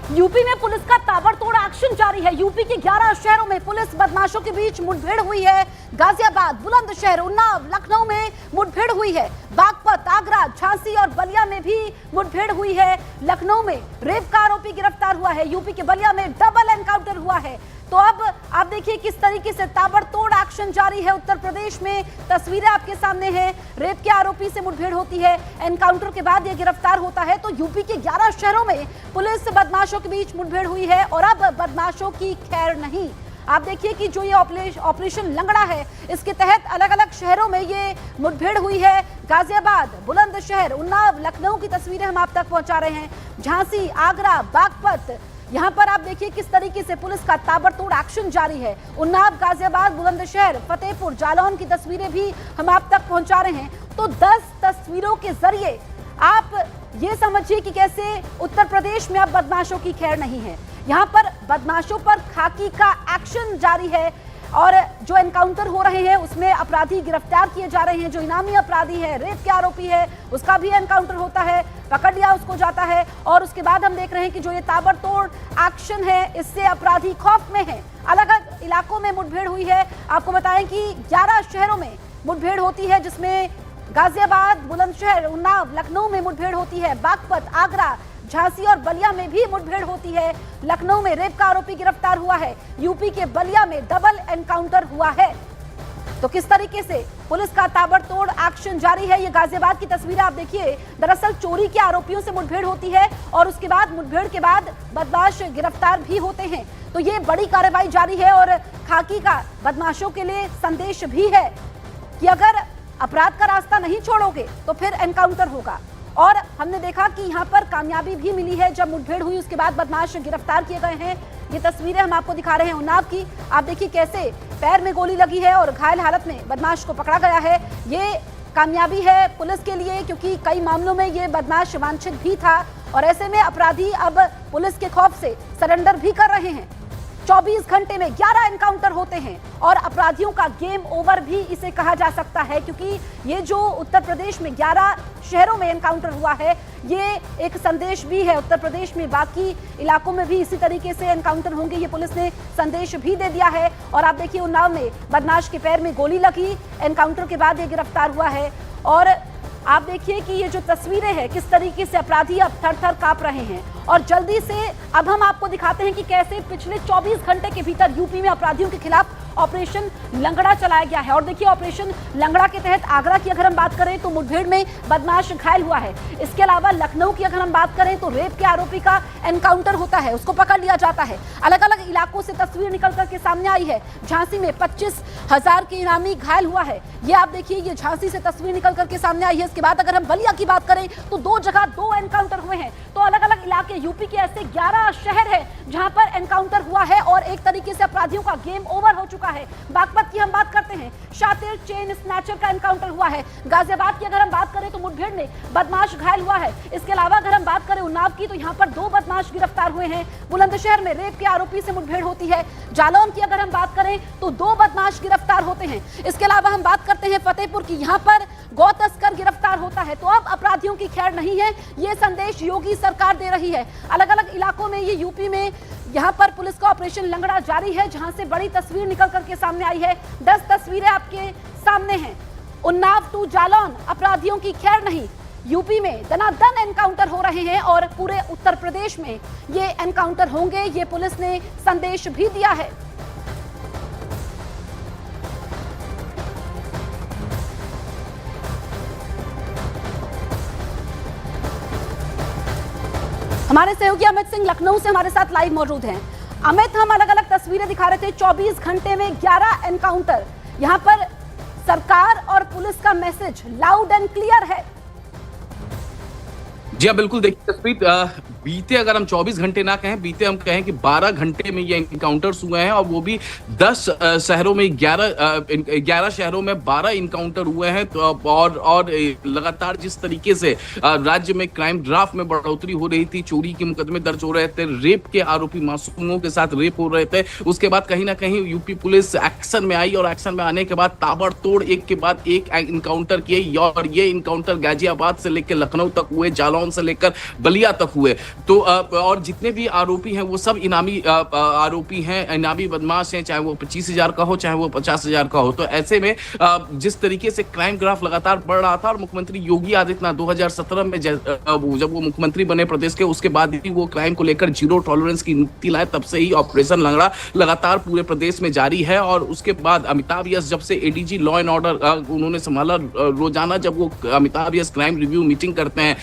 UP में police का ताबड़तोड़ एक्शन जारी है। यूपी के 11 शहरों में पुलिस बदमाशों के बीच मुठभेड़ हुई है। गाजियाबाद, बुलंदशहर, उन्नाव, लखनऊ में मुठभेड़ हुई है। बागपत, आगरा, झांसी और बलिया में भी मुठभेड़ हुई है। लखनऊ में रेप का आरोपी गिरफ्तार हुआ है। यूपी के बलिया में डबल एनकाउंटर हुआ है। तो अब आप देखिए किस तरीके से ताबड़तोड़ एक्शन जारी है। उत्तर प्रदेश में तस्वीरें आपके सामने हैं। रेप के आरोपी से मुठभेड़ होती है, एनकाउंटर के बाद यह गिरफ्तार होता है। तो यूपी के 11 शहरों में पुलिस बदमाशों के बीच मुठभेड़ हुई है और अब बदमाशों की खैर नहीं। आप देखिए कि जो ये ऑपरेशन लंगड़ा है, इसके तहत अलग अलग शहरों में ये मुठभेड़ हुई है। गाजियाबाद, बुलंदशहर, उन्नाव, लखनऊ की तस्वीरें हम आप तक पहुंचा रहे हैं। झांसी, आगरा, बागपत, यहाँ पर आप देखिए किस तरीके से पुलिस का ताबड़तोड़ एक्शन जारी है। उन्नाव, गाजियाबाद, बुलंदशहर, फतेहपुर, जालौन की तस्वीरें भी हम आप तक पहुंचा रहे हैं। तो 10 तस्वीरों के जरिए आप ये समझिए कि कैसे उत्तर प्रदेश में अब बदमाशों की खैर नहीं है। यहाँ पर बदमाशों पर खाकी का एक्शन जारी है और जो एनकाउंटर हो रहे हैं उसमें अपराधी गिरफ्तार किए जा रहे हैं। जो इनामी अपराधी है, रेप के आरोपी है, उसका भी एनकाउंटर होता है, पकड़ लिया उसको जाता है। और उसके बाद हम देख रहे हैं कि जो ये ताबड़तोड़ एक्शन है, इससे अपराधी खौफ में है। अलग अलग इलाकों में मुठभेड़ हुई है। आपको बताएं कि 11 शहरों में मुठभेड़ होती है, जिसमें गाजियाबाद, बुलंदशहर, उन्नाव, लखनऊ में मुठभेड़ होती है। बागपत, आगरा, झांसी और बलिया में भी मुठभेड़ होती है। लखनऊ में रेप का आरोपी गिरफ्तार हुआ है। यूपी के बलिया में डबल एनकाउंटर हुआ है। तो किस तरीके से पुलिस का ताबड़तोड़ एक्शन जारी है, ये गाजियाबाद की तस्वीरें आप देखिए। दरअसल चोरी के आरोपियों से मुठभेड़ होती है और उसके बाद मुठभेड़ के बाद बदमाश गिरफ्तार भी होते हैं। तो ये बड़ी कार्रवाई जारी है और खाकी का बदमाशों के लिए संदेश भी है कि अगर अपराध का रास्ता नहीं छोड़ोगे तो फिर एनकाउंटर होगा। और हमने देखा कि यहाँ पर कामयाबी भी मिली है। जब मुठभेड़ हुई उसके बाद बदमाश गिरफ्तार किए गए हैं। ये तस्वीरें हम आपको दिखा रहे हैं उन्नाव की। आप देखिए कैसे पैर में गोली लगी है और घायल हालत में बदमाश को पकड़ा गया है। ये कामयाबी है पुलिस के लिए, क्योंकि कई मामलों में ये बदमाश वांछित भी था और ऐसे में अपराधी अब पुलिस के खौफ से सरेंडर भी कर रहे हैं। 24 घंटे में 11 एनकाउंटर होते हैं और अपराधियों का गेम ओवर भी इसे कहा जा सकता है, क्योंकि ये जो उत्तर प्रदेश में 11 शहरों में एनकाउंटर हुआ है, ये एक संदेश भी है। उत्तर प्रदेश में बाकी इलाकों में भी इसी तरीके से एनकाउंटर होंगे, ये पुलिस ने संदेश भी दे दिया है। और आप देखिए उन्नाव में बदमाश के पैर में गोली लगी, एनकाउंटर के बाद ये गिरफ्तार हुआ है। और आप देखिए कि ये जो तस्वीरें हैं, किस तरीके से अपराधी अब थर-थर कांप रहे हैं। और जल्दी से अब हम आपको दिखाते हैं कि कैसे पिछले 24 घंटे के भीतर यूपी में अपराधियों के खिलाफ ऑपरेशन लंगड़ा चलाया गया है। और देखिए ऑपरेशन लंगड़ा के तहत आगरा की अगर हम बात करें तो मुठभेड़ में बदमाश घायल हुआ है। इसके अलावा लखनऊ की अगर हम बात करें तो रेप के आरोपी का एनकाउंटर होता है, उसको पकड़ लिया जाता है। अलग अलग इलाकों से तस्वीर निकल करके सामने आई है। झांसी में 25,000 के इनामी घायल हुआ है। ये आप देखिए, ये झांसी से तस्वीर निकल करके सामने आई है। इसके बाद अगर हम बलिया की बात करें तो 2 जगह 2 एनकाउंटर हुए हैं। तो अलग अलग इलाके यूपी के ऐसे 11 शहर है जहां पर एनकाउंटर हुआ है और एक तरीके से अपराधियों का गेम ओवर हो चुका है। बागपत की हम बात करते हैं, शातिर चेन स्नैचर का एनकाउंटर हुआ है। गाजियाबाद की अगर हम बात करें तो मुठभेड़ में बदमाश घायल हुआ है। इसके अलावा अगर हम बात करें उन्नाव की तो यहाँ पर 2 बदमाश गिरफ्तार हुए हैं। बुलंदशहर में रेप के आरोपी से मुठभेड़ होती है। जालौन की अगर हम बात करें तो 2 बदमाश गिरफ्तार होते हैं। इसके अलावा हम बात करते हैं फतेहपुर की, यहाँ पर गौ तस्कर गिरफ्तार होता है। तो अब अपराधियों की खैर नहीं है, ये संदेश योगी सरकार दे रही है। अलग अलग इलाकों में, ये यूपी में यहाँ पर पुलिस का ऑपरेशन लंगड़ा जारी है, जहां से बड़ी तस्वीर निकल करके सामने आई है। 10 तस्वीरें आपके सामने हैं। उन्नाव टू जालौन, अपराधियों की खैर नहीं। यूपी में दनादन एनकाउंटर हो रहे हैं और पूरे उत्तर प्रदेश में ये एनकाउंटर होंगे, ये पुलिस ने संदेश भी दिया है। हमारे सहयोगी अमित सिंह लखनऊ से हमारे साथ लाइव मौजूद हैं। अमित, हम अलग अलग तस्वीरें दिखा रहे थे। 24 घंटे में 11 एनकाउंटर। यहां पर सरकार और पुलिस का मैसेज लाउड एंड क्लियर है। जी हाँ, बिल्कुल। देखिए तस्वीर बीते, अगर हम 24 घंटे ना कहें, बीते हम कहें कि 12 घंटे में ये इनकाउंटर्स हुए हैं और वो भी 10 शहरों में 11 शहरों में 12 इनकाउंटर हुए हैं। तो और लगातार जिस तरीके से राज्य में क्राइम ग्राफ में बढ़ोतरी हो रही थी, चोरी के मुकदमे दर्ज हो रहे थे, रेप के आरोपी मासूमों के साथ रेप हो रहे थे, उसके बाद कहीं ना कहीं यूपी पुलिस एक्शन में आई और एक्शन में आने के बाद ताबड़तोड़ एक के बाद एक इनकाउंटर किए। और ये इनकाउंटर गाजियाबाद से लेकर लखनऊ तक हुए, जालौन टाउन से लेकर बलिया तक हुए। तो और जितने भी आरोपी हैं वो सब इनामी आरोपी हैं, इनामी बदमाश हैं, चाहे वो 25,000 का हो चाहे वो 50,000 का हो। तो ऐसे में जिस तरीके से क्राइम ग्राफ लगातार बढ़ रहा था और मुख्यमंत्री योगी आदित्यनाथ 2017 में जब वो मुख्यमंत्री बने प्रदेश के, उसके बाद ही वो क्राइम को लेकर जीरो टॉलरेंस की नीति लाए, तब से ही ऑपरेशन लंगड़ा लगातार पूरे प्रदेश में जारी है। और उसके बाद अमिताभ यस जब से एडीजी लॉ एंड ऑर्डर उन्होंने संभाला, रोजाना जब वो Amitabh yes crime review meeting करते हैं,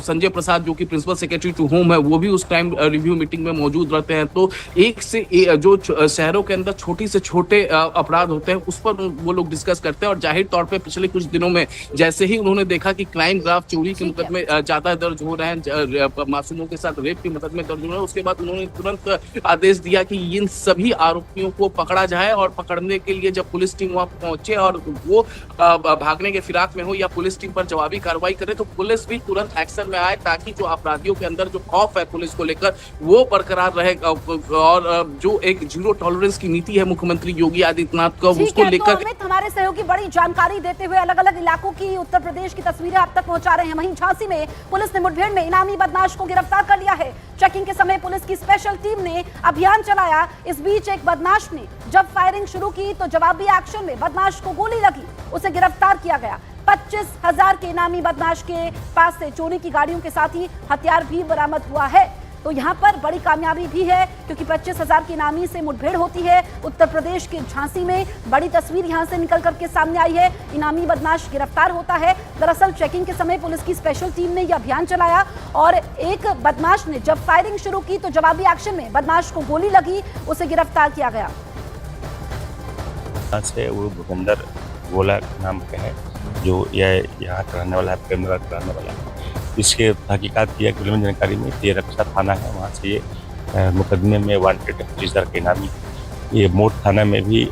संजय प्रसाद जो कि प्रिंसिपल सेक्रेटरी टू होम है वो भी उस क्राइम रिव्यू मीटिंग में मौजूद रहते हैं। तो एक से जो शहरों के अंदर छोटी से छोटे अपराध होते हैं उस पर वो लोग डिस्कस करते हैं। और जाहिर तौर पे पिछले कुछ दिनों में जैसे ही उन्होंने देखा कि क्राइम ग्राफ चोरी के मुकदमे ज्यादा दर्ज हो रहे हैं, मासूमों के साथ रेप के मुकदमे दर्ज हो रहे हैं, उसके बाद उन्होंने तुरंत आदेश दिया कि इन सभी आरोपियों को पकड़ा जाए। और पकड़ने के लिए जब पुलिस टीम वहां पहुंचे और वो भागने के फिराक में हो या पुलिस टीम पर जवाबी कार्रवाई करे, तो पुलिस भी तुरंत एक्शन में आए ताकि जो अपराधियों के अंदर जो खौफ है पुलिस को लेकर वो बरकरार रहे। और जो एक जीरो टॉलरेंस की नीति है मुख्यमंत्री योगी आदित्यनाथ का, उसको लेकर अमित हमारे सहयोगी बड़ी जानकारी देते हुए अलग अलग इलाकों की उत्तर प्रदेश की तस्वीरें आप तक पहुंचा रहे हैं। वहीं झांसी में पुलिस ने मुठभेड़ में इनामी बदमाश को गिरफ्तार कर लिया है। चेकिंग के समय पुलिस की स्पेशल टीम ने अभियान चलाया। इस बीच एक बदमाश ने जब फायरिंग शुरू की तो जवाबी एक्शन में बदमाश को गोली लगी, उसे गिरफ्तार किया गया। 25,000 के इनामी बदमाश के पास से चोरी की गाड़ियों के साथ ही हथियार भी बरामद हुआ है। तो यहाँ पर बड़ी कामयाबी भी है क्योंकि 25,000 की इनामी से मुठभेड़ होती है। उत्तर प्रदेश के झांसी में बड़ी तस्वीर यहाँ से निकल करके सामने आई है। इनामी बदमाश गिरफ्तार होता है। दरअसल चेकिंग के समय पुलिस की स्पेशल टीम ने यह अभियान चलाया और एक बदमाश ने जब फायरिंग शुरू की तो जवाबी एक्शन में बदमाश को गोली लगी, उसे गिरफ्तार किया गया। से वो भूपेंद्र गोला नाम के है, जो यहाँ का रहने वाला है, प्रेमनगर का रहने वाला है। इसके तहकीकात किया कि जानकारी में ये रक्षा थाना है, वहाँ से ये मुकदमे में वांटेड 25,000 के इनामी। ये मोट थाना में भी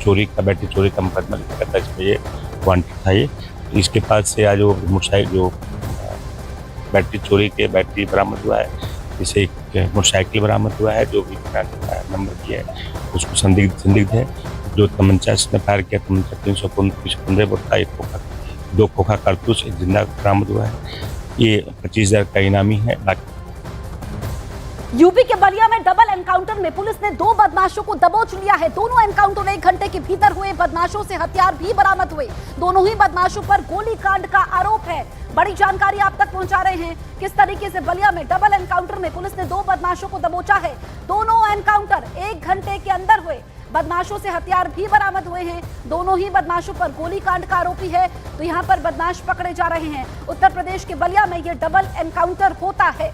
चोरी का बैटरी चोरी का मुकदमा लिखा था, इसमें ये वांटेड था। ये इसके पास से आज मोटरसाइकिल जो बैटरी चोरी के बैटरी बरामद हुआ है, इसे एक मोटरसाइकिल बरामद हुआ है जो भी नंबर की है, उसको संदिग्ध है। जो तमंचा इसने फायर किया, तमंचा 315 बोर का, 2 खोखा कारतूस, एक जिंदा बरामद हुआ है। ये 25,000 का इनामी है। यूपी के बलिया में डबल एनकाउंटर में पुलिस ने 2 बदमाशों को दबोच लिया है। दोनों एनकाउंटर 1 घंटे के भीतर हुए। बदमाशों से हथियार भी बरामद हुए। दोनों ही बदमाशों पर गोलीकांड का आरोप है। बड़ी जानकारी आप तक पहुंचा रहे हैं किस तरीके से बलिया में डबल एनकाउंटर में पुलिस ने 2 बदमाशों को दबोचा है। दोनों एनकाउंटर 1 घंटे के अंदर हुए। बदमाशों से हथियार भी बरामद हुए हैं। दोनों ही बदमाशों पर गोलीकांड का आरोपी है। तो यहां पर बदमाश पकड़े जा रहे हैं। उत्तर प्रदेश के बलिया में यह डबल एनकाउंटर होता है।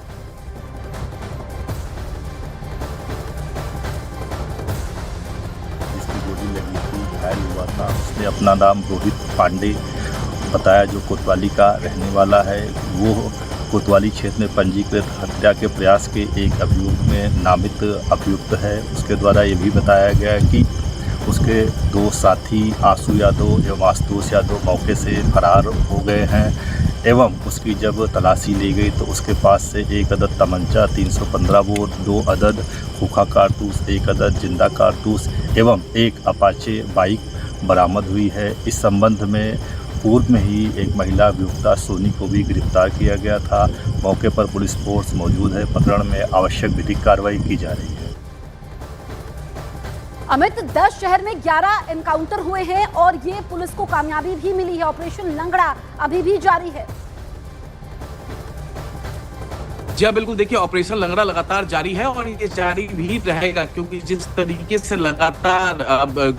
जिसकी गोली लगी थी, घायल हुआ था, उसने अपना नाम रोहित पांडे बताया, जो कोतवाली का रहने वाला है। वो कोतवाली क्षेत्र में पंजीकृत हत्या के प्रयास के एक अभियोग में नामित अभियुक्त है। उसके द्वारा ये भी बताया गया कि उसके 2 साथी आशु यादव एवं आशुतोष यादव मौके से फरार हो गए हैं। एवं उसकी जब तलाशी ली गई तो उसके पास से 1 अदद तमंचा 315 बोर, 2 अदद खोखा कारतूस, 1 अदद जिंदा कारतूस एवं 1 अपाचे बाइक बरामद हुई है। इस संबंध में पूर्व में ही एक महिला अभियुक्ता सोनी को भी गिरफ्तार किया गया था। मौके पर पुलिस फोर्स मौजूद है। प्रकरण में आवश्यक विधिक कार्रवाई की जा रही है। अमित, 10 शहर में 11 एनकाउंटर हुए हैं और ये पुलिस को कामयाबी भी मिली है। ऑपरेशन लंगड़ा अभी भी जारी है। जी हाँ, बिल्कुल। देखिए, ऑपरेशन लंगड़ा लगातार जारी है और ये जारी भी रहेगा क्योंकि जिस तरीके से लगातार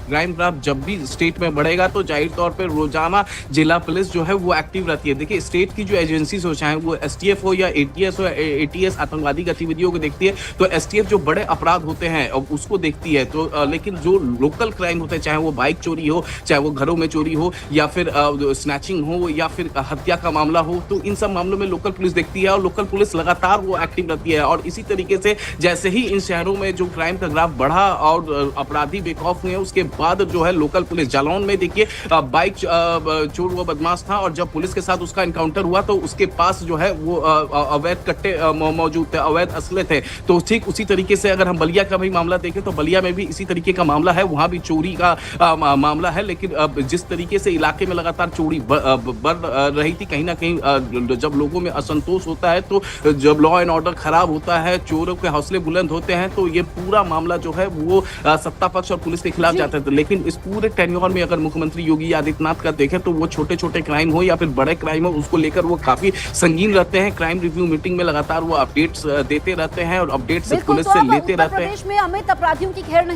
क्राइम ग्राफ जब भी स्टेट में बढ़ेगा तो जाहिर तौर पे रोजाना जिला पुलिस जो है वो एक्टिव रहती है। देखिए, स्टेट की जो एजेंसीज हो, चाहे वो एसटीएफ हो या एटीएस हो, एटीएस आतंकवादी गतिविधियों को देखती है तो एसटीएफ जो बड़े अपराध होते हैं उसको देखती है। तो लेकिन जो लोकल क्राइम होते हैं, चाहे वो बाइक चोरी हो, चाहे वो घरों में चोरी हो या फिर स्नैचिंग हो या फिर हत्या का मामला हो, तो इन सब मामलों में लोकल पुलिस देखती है। और लोकल पुलिस लगातार लगातार वो एक्टिव रहती है। और इसी तरीके से जैसे ही इन शहरों में जो क्राइम का ग्राफ बढ़ा और अपराधी बेखौफ हुए, उसके बाद जो है लोकल पुलिस, जालौन में देखिए बाइक चोर हुआ बदमाश था और जब पुलिस के साथ उसका इनकाउंटर हुआ तो उसके पास जो है वो अवैध कट्टे मौजूद थे, अवैध असले थे। तो ठीक उसी तरीके से अगर हम बलिया का भी मामला देखें तो बलिया में भी इसी तरीके का मामला है, वहां भी चोरी का मामला है। लेकिन जिस तरीके से इलाके में लगातार चोरी बढ़ रही थी, कहीं ना कहीं जब लोगों में असंतोष होता है, तो जब लॉ एंड ऑर्डर खराब होता है, चोरों के हौसले बुलंद होते हैं, तो ये पूरा मामला जो है वो सत्ता पक्ष और पुलिस के खिलाफ जाता है। लेकिन इस पूरे टेन्योर में अगर मुख्यमंत्री योगी आदित्यनाथ का देखें तो वो छोटे छोटे क्राइम हो या फिर बड़े क्राइम हो, उसको लेकर वो काफी संगीन रहते हैं। क्राइम रिव्यू मीटिंग में लगातार वो अपडेट्स देते रहते हैं और अपडेट्स पुलिस से लेते रहते हैं। प्रदेश में अमित अपराधियों की खैर नहीं